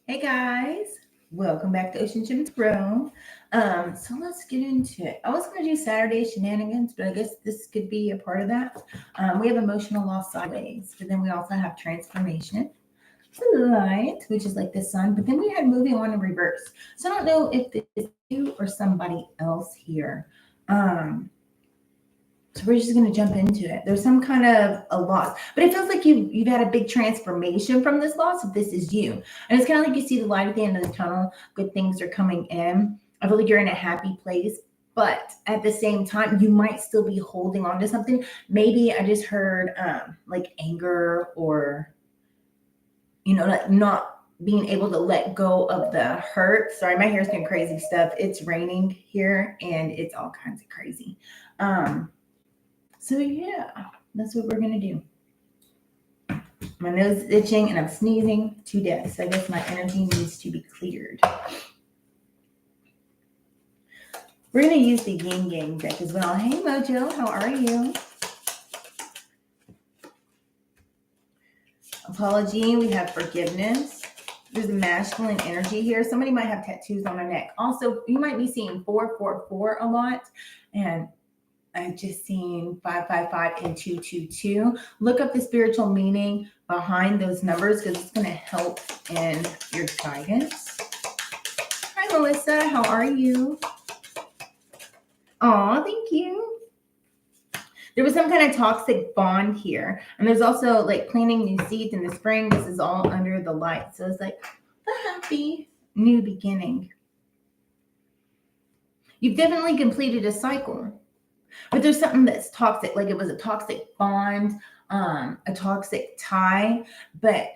Hey guys, welcome back to OceanGemTarot. So let's get into it. I was going to do Saturday shenanigans, but I guess this could be a part of that. We have emotional loss sideways, but then we also have transformation, the light, which is like the sun, but then we had moving on in reverse. So I don't know if this is you or somebody else here. So we're just going to jump into it. There's some kind of a loss, but it feels like you've had a big transformation from this loss. If this is you, and it's kind of like you see the light at the end of the tunnel. Good things are coming in. I feel like you're in a happy place, but at the same time, you might still be holding on to something. Maybe I just heard like anger or like not being able to let go of the hurt. Sorry, my hair's doing crazy stuff. It's raining here, and it's all kinds of crazy. So yeah, that's what we're gonna do. My nose is itching and I'm sneezing to death. So I guess my energy needs to be cleared. We're gonna use the Yin Yang deck as well. Hey Mojo, how are you? Apology, we have forgiveness. There's a masculine energy here. Somebody might have tattoos on their neck. Also, you might be seeing 444 a lot, and I've just seen 555 and 222. Look up the spiritual meaning behind those numbers because it's going to help in your guidance. Hi, Melissa. How are you? Oh, thank you. There was some kind of toxic bond here. And there's also like planting new seeds in the spring. This is all under the light. So it's like a happy new beginning. You've definitely completed a cycle. But there's something that's toxic, like it was a toxic bond, a toxic tie, but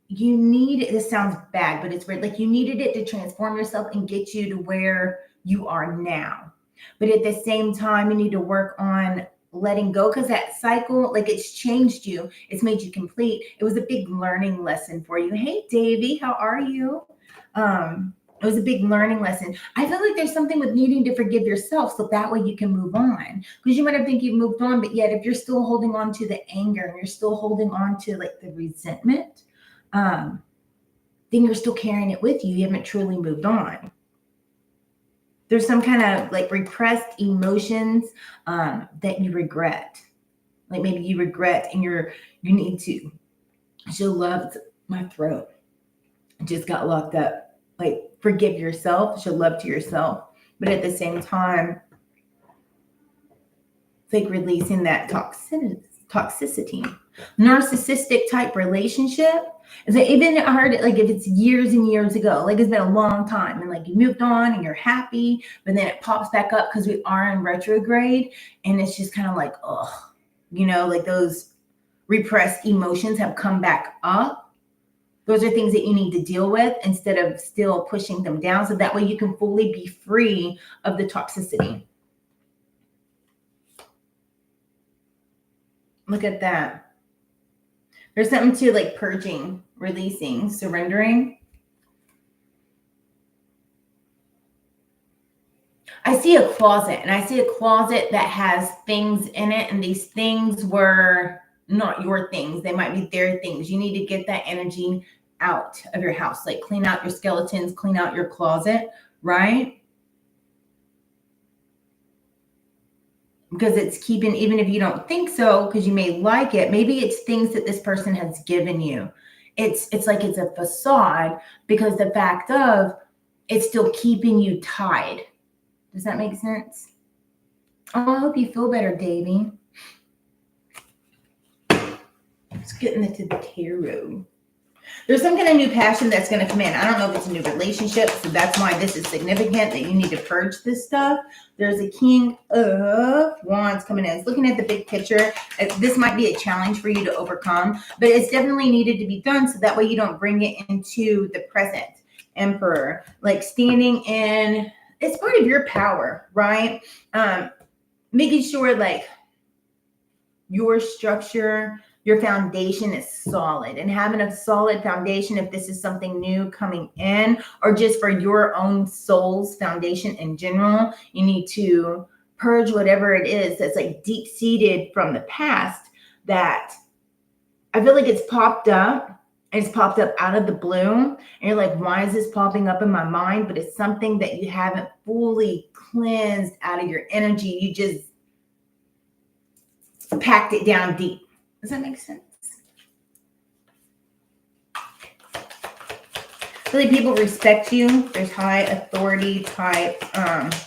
you need, this sounds bad, but it's weird, like you needed it to transform yourself and get you to where you are now. But at the same time, you need to work on letting go because that cycle, like it's changed you. It's made you complete. It was a big learning lesson for you. Hey, Davy, how are you? It was a big learning lesson. I feel like there's something with needing to forgive yourself so that way you can move on. Because you might have think you've moved on, but yet if you're still holding on to the anger and you're still holding on to like the resentment, then you're still carrying it with you. You haven't truly moved on. There's some kind of like repressed emotions that you regret. Like maybe you regret and you need to. She loved my throat. I just got locked up. Like forgive yourself, show love to yourself, but at the same time, it's like releasing that toxicity, narcissistic type relationship. Is like even I heard it like if it's years and years ago, like it's been a long time, and like you moved on and you're happy, but then it pops back up because we are in retrograde, and it's just kind of like like those repressed emotions have come back up. Those are things that you need to deal with instead of still pushing them down. So that way you can fully be free of the toxicity. Look at that. There's something to like purging, releasing, surrendering. I see a closet, and I see a closet that has things in it, and these things were not your things. They might be their things. You need to get that energy out of your house, like clean out your skeletons, clean out your closet, right? Because it's keeping, even if you don't think so, because you may like it, maybe it's things that this person has given you. It's like it's a facade because the fact of it's still keeping you tied. Does that make sense? Oh, I hope you feel better, Davey. Let's get into the tarot. There's some kind of new passion that's going to come in. I don't know if it's a new relationship, so that's why this is significant that you need to purge this stuff. There's a King of Wands coming in. It's looking at the big picture. This might be a challenge for you to overcome, but it's definitely needed to be done so that way you don't bring it into the present. Emperor, like standing in, it's part of your power, right? Making sure like your structure, your foundation is solid, and having a solid foundation, if this is something new coming in or just for your own soul's foundation in general, you need to purge whatever it is that's like deep seated from the past that I feel like it's popped up It's popped up out of the blue. And you're like, why is this popping up in my mind? But it's something that you haven't fully cleansed out of your energy. You just packed it down deep. Does that make sense? I feel like people respect you. There's high authority type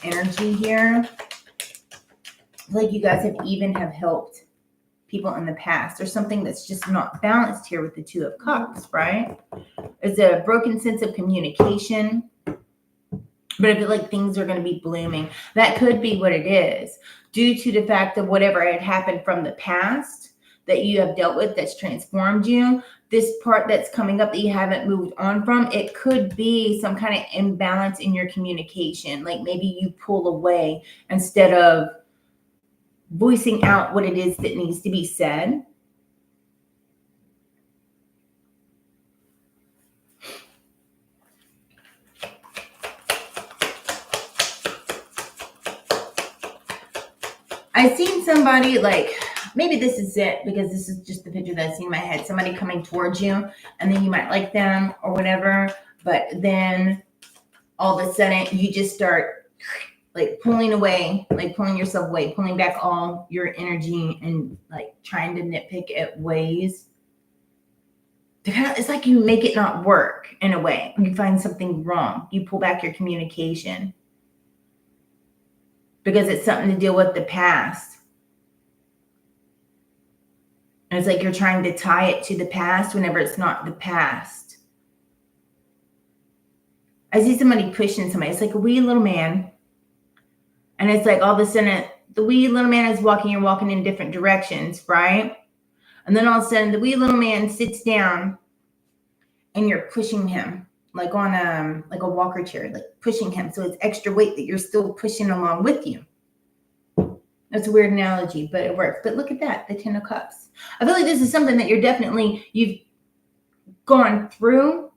energy here. I feel like you guys have helped people in the past. There's something that's just not balanced here with the Two of Cups, right? There's a broken sense of communication. But I feel like things are going to be blooming. That could be what it is. Due to the fact of whatever had happened from the past that you have dealt with that's transformed you, this part that's coming up that you haven't moved on from, it could be some kind of imbalance in your communication. Like maybe you pull away instead of voicing out what it is that needs to be said. I've seen somebody, like, maybe this is it because this is just the picture that I've seen in my head. Somebody coming towards you and then you might like them or whatever. But then all of a sudden you just start like pulling away, like pulling yourself away, pulling back all your energy and like trying to nitpick at ways. It's like you make it not work in a way. You find something wrong. You pull back your communication. Because it's something to deal with the past. And it's like you're trying to tie it to the past whenever it's not the past. I see somebody pushing somebody. It's like a wee little man. And it's like all of a sudden, the wee little man is walking. You're walking in different directions, right? And then all of a sudden, the wee little man sits down and you're pushing him. Like on a walker chair, like pushing him. So it's extra weight that you're still pushing along with you. That's a weird analogy, but it works. But look at that, the Ten of Cups. I feel like this is something that you've gone through,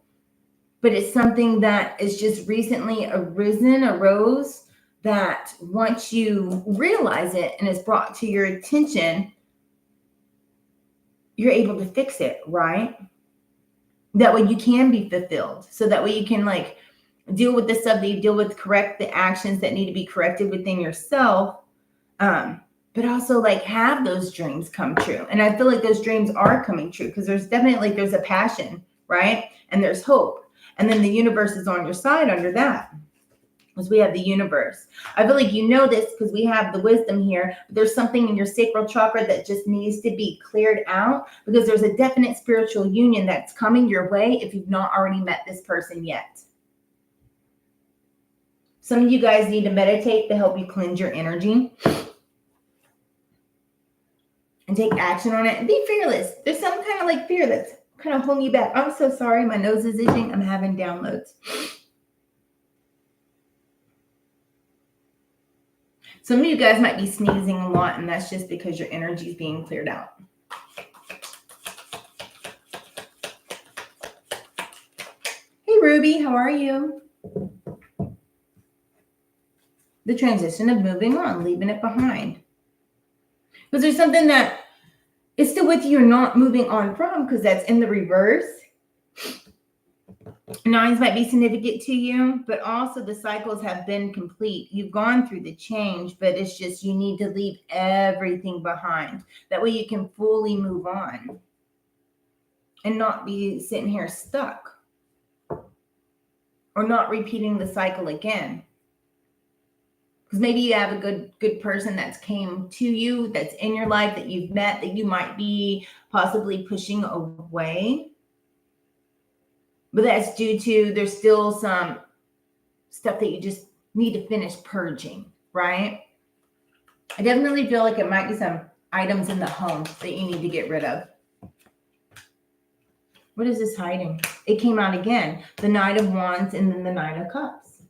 but it's something that is just recently arose that once you realize it and it's brought to your attention, you're able to fix it, right? That way you can be fulfilled. So that way you can like deal with the stuff that you deal with, correct the actions that need to be corrected within yourself. But also like have those dreams come true. And I feel like those dreams are coming true because there's a passion, right? And there's hope. And then the universe is on your side under that. Because we have the universe. I feel like you know this because we have the wisdom here. But there's something in your sacral chakra that just needs to be cleared out because there's a definite spiritual union that's coming your way if you've not already met this person yet. Some of you guys need to meditate to help you cleanse your energy and take action on it and be fearless. There's some kind of like fear that's kind of holding you back. I'm so sorry. My nose is itching. I'm having downloads. Some of you guys might be sneezing a lot, and that's just because your energy is being cleared out. Hey, Ruby, how are you? The transition of moving on, leaving it behind. Because there's something that is still with you, you're not moving on from, because that's in the reverse. Nines might be significant to you, but also the cycles have been complete. You've gone through the change, but it's just you need to leave everything behind. That way you can fully move on and not be sitting here stuck or not repeating the cycle again. Because maybe you have a good person that's came to you, that's in your life, that you've met, that you might be possibly pushing away. But that's due to there's still some stuff that you just need to finish purging, right? I definitely feel like it might be some items in the home that you need to get rid of. What is this hiding? It came out again. The Knight of Wands and then the Knight of Cups.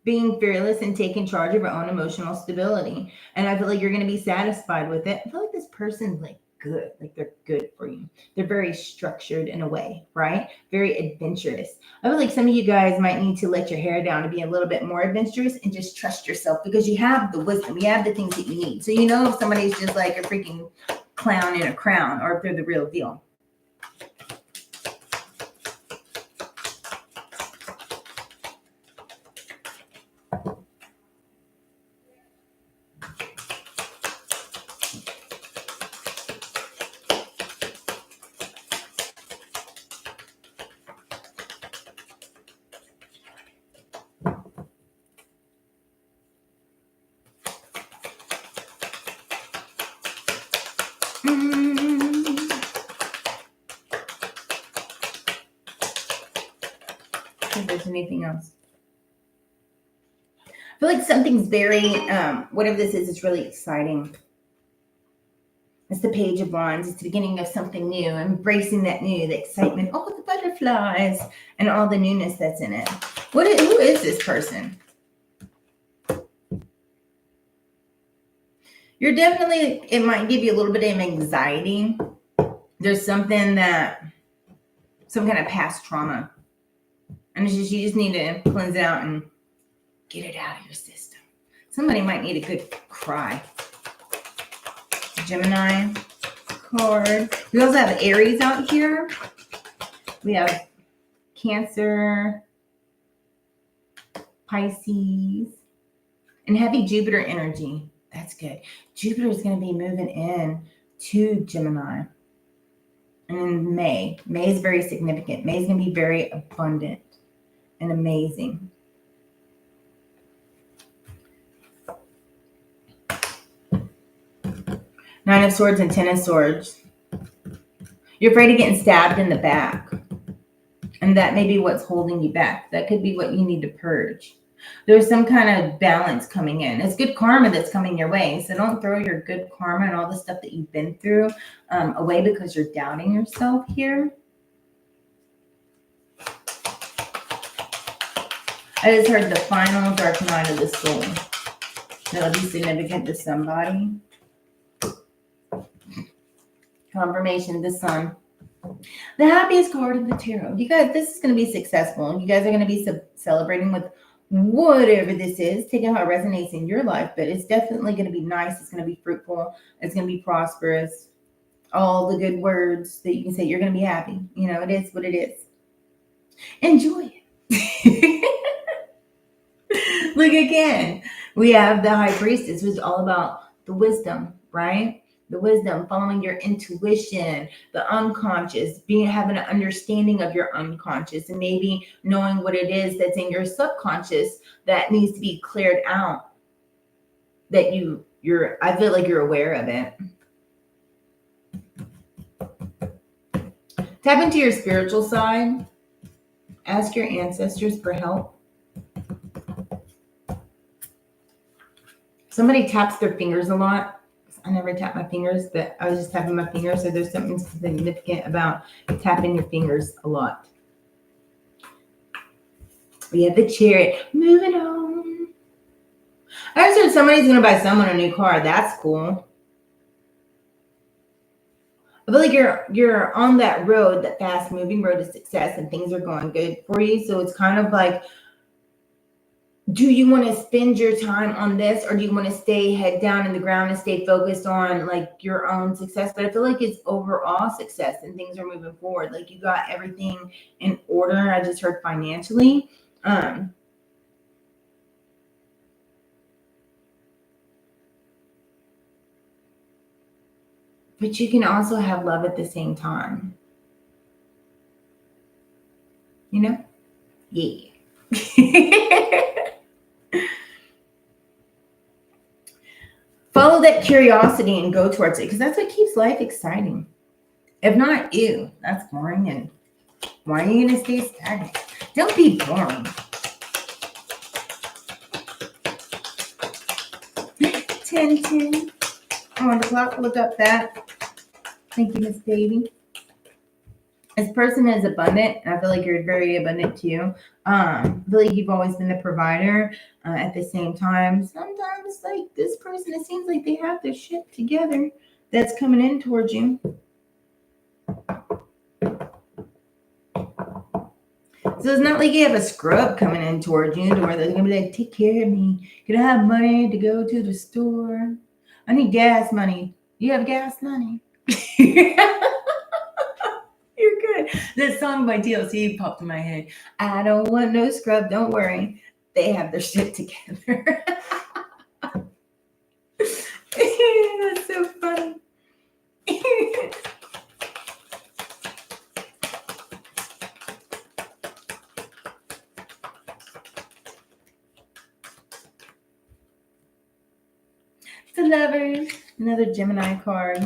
Being fearless and taking charge of your own emotional stability. And I feel like you're going to be satisfied with it. I feel like this person's like good, like they're good for you. They're very structured in a way, right? Very adventurous. I feel like some of you guys might need to let your hair down to be a little bit more adventurous and just trust yourself because you have the wisdom, you have the things that you need. So you know if somebody's just like a freaking clown in a crown or if they're the real deal. If there's anything else. I feel like something's very, whatever this is, it's really exciting. It's the Page of Wands. It's the beginning of something new, embracing that new, the excitement, all the butterflies, and all the newness that's in it. Who is this person? You're definitely, it might give you a little bit of anxiety. There's something that, some kind of past trauma. And it's just, you just need to cleanse it out and get it out of your system. Somebody might need a good cry. Gemini card. We also have Aries out here. We have Cancer, Pisces, and heavy Jupiter energy. That's good. Jupiter is going to be moving in to Gemini. And in May is very significant. May is going to be very abundant and amazing. Nine of Swords and Ten of Swords. You're afraid of getting stabbed in the back. And that may be what's holding you back. That could be what you need to purge. There's some kind of balance coming in. It's good karma that's coming your way. So don't throw your good karma and all the stuff that you've been through away because you're doubting yourself here. I just heard the final dark night of the soul. That'll be significant to somebody. Confirmation, the Sun. The happiest card of the tarot. You guys, this is going to be successful. You guys are going to be celebrating with whatever this is. Take out how it resonates in your life, but it's definitely going to be nice. It's going to be fruitful. It's going to be prosperous. All the good words that you can say, you're going to be happy. You know, it is what it is. Enjoy it. Look again. We have the High Priestess, which is all about the wisdom, right? The wisdom, following your intuition, the unconscious, having an understanding of your unconscious, and maybe knowing what it is that's in your subconscious that needs to be cleared out. That I feel like you're aware of it. Tap into your spiritual side. Ask your ancestors for help. Somebody taps their fingers a lot. I never tap my fingers, but I was just tapping my fingers. So there's something significant about tapping your fingers a lot. We have the Chariot. Moving on. I just heard somebody's going to buy someone a new car. That's cool. I feel like you're on that road, that fast moving road to success, and things are going good for you. So it's kind of like, do you want to spend your time on this, or do you want to stay head down in the ground and stay focused on like your own success? But I feel like it's overall success and things are moving forward. Like you got everything in order. I just heard financially. But you can also have love at the same time. You know? Yeah. Follow that curiosity and go towards it, because that's what keeps life exciting. If not, ew, that's boring. And why are you going to stay stagnant? Don't be boring. 10. On the clock, look up that. Thank you, Miss Baby. This person is abundant, and I feel like you're very abundant too. I feel like you've always been the provider. At the same time, sometimes like this person, it seems like they have their shit together that's coming in towards you. So it's not like you have a scrub coming in towards you, where they're gonna be like, take care of me. Can I have money to go to the store? I need gas money. You have gas money? You're good. That song by TLC popped in my head. I don't want no scrub. Don't worry. They have their shit together. That's so funny. The Lovers, another Gemini card.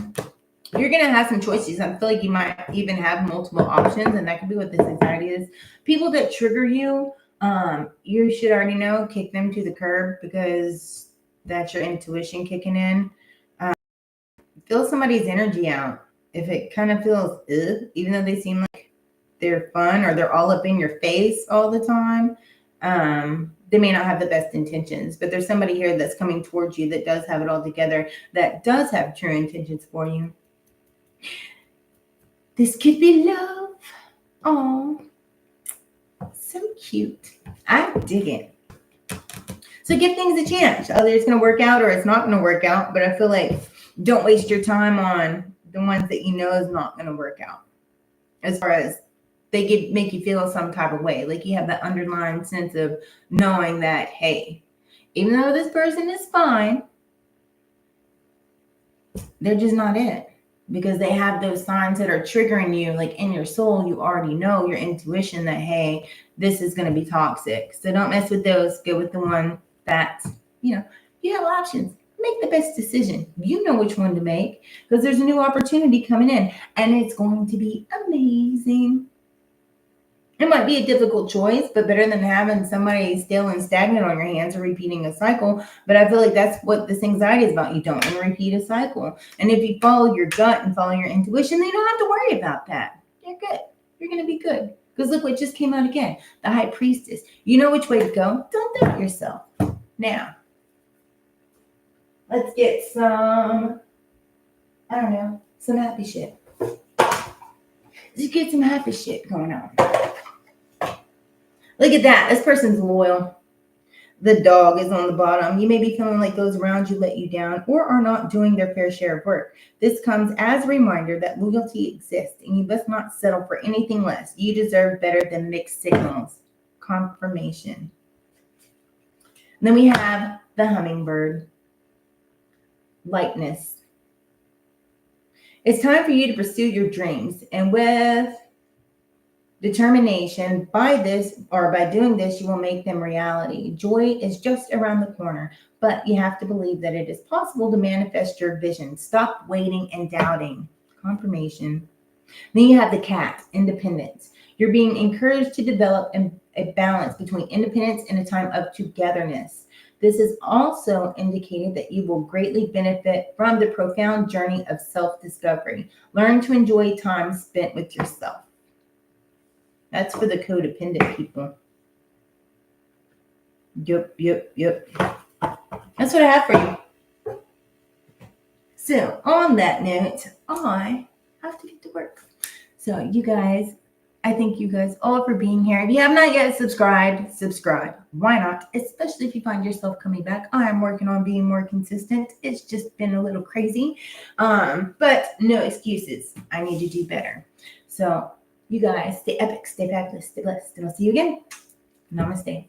You're going to have some choices. I feel like you might even have multiple options, and that could be what this anxiety is. People that trigger you, you should already know, kick them to the curb, because that's your intuition kicking in. Feel somebody's energy out. If it kind of feels, even though they seem like they're fun or they're all up in your face all the time, they may not have the best intentions, but there's somebody here that's coming towards you that does have it all together, that does have true intentions for you. This could be love. Oh, so cute. I dig it. So give things a chance. Either it's going to work out or it's not going to work out, but I feel like don't waste your time on the ones that you know is not going to work out. As far as they make you feel some type of way. Like you have that underlying sense of knowing that, hey, even though this person is fine, they're just not it. Because they have those signs that are triggering you, like in your soul, you already know your intuition that, hey, this is going to be toxic. So don't mess with those. Go with the one that, you have options. Make the best decision. You know which one to make, because there's a new opportunity coming in and it's going to be amazing. It might be a difficult choice, but better than having somebody still and stagnant on your hands or repeating a cycle. But I feel like that's what this anxiety is about. You don't want to repeat a cycle. And if you follow your gut and follow your intuition, then you don't have to worry about that. You're good. You're going to be good. Because look what just came out again. The High Priestess. You know which way to go. Don't doubt yourself. Now, let's get some happy shit. Let's get some happy shit going on. Look at that. This person's loyal. The dog is on the bottom. You may be feeling like those around you let you down or are not doing their fair share of work. This comes as a reminder that loyalty exists and you must not settle for anything less. You deserve better than mixed signals. Confirmation. And then we have the hummingbird. Lightness. It's time for you to pursue your dreams, and with determination, by doing this, you will make them reality. Joy is just around the corner, but you have to believe that it is possible to manifest your vision. Stop waiting and doubting. Confirmation. Then you have the cat, independence. You're being encouraged to develop a balance between independence and a time of togetherness. This is also indicated that you will greatly benefit from the profound journey of self-discovery. Learn to enjoy time spent with yourself. That's for the codependent people. Yep. That's what I have for you. So, on that note, I have to get to work. So, you guys, I thank you guys all for being here. If you have not yet subscribed, subscribe. Why not? Especially if you find yourself coming back. I am working on being more consistent. It's just been a little crazy. But no excuses. I need to do better. So, you guys, stay epic, stay fabulous, stay blessed, and I'll see you again. Namaste.